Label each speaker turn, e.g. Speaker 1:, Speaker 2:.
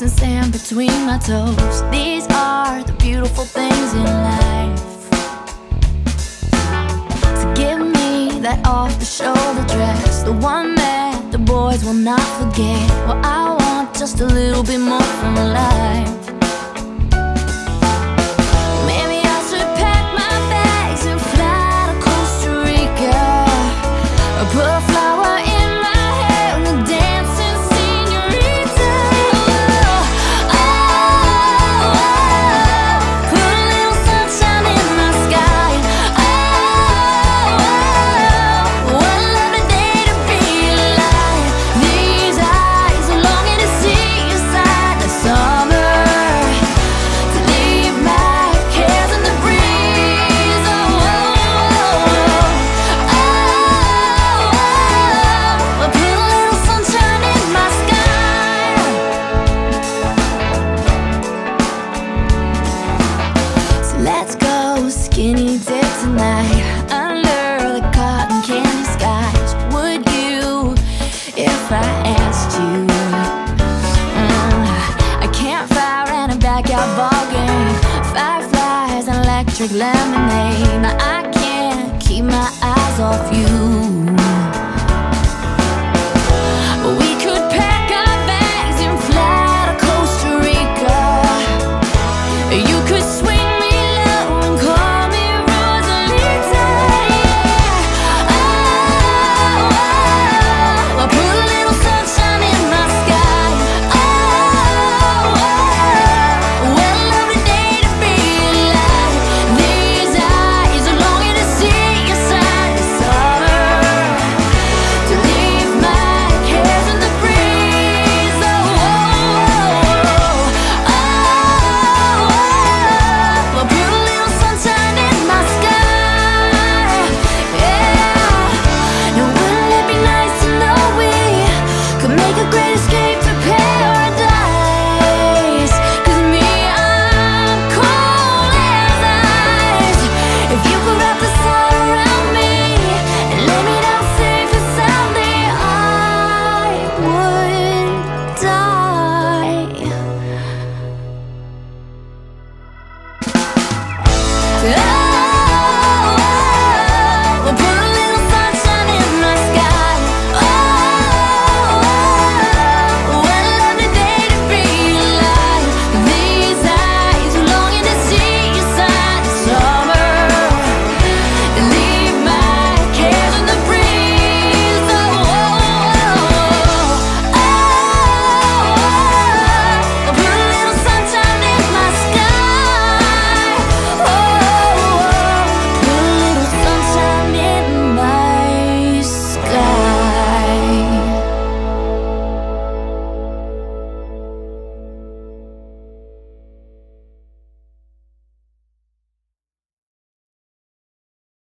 Speaker 1: rocks and sand between my toes. These are the beautiful things in life. So give me that off-the-shoulder dress, the one that the boys will not forget. Well, I want just a little bit more from life. Let's go skinny dip tonight under the cotton candy skies. Would you, if I asked you? A campfire and a backyard ball game, fireflies and electric lemonade. Now I can't keep my eyes off you.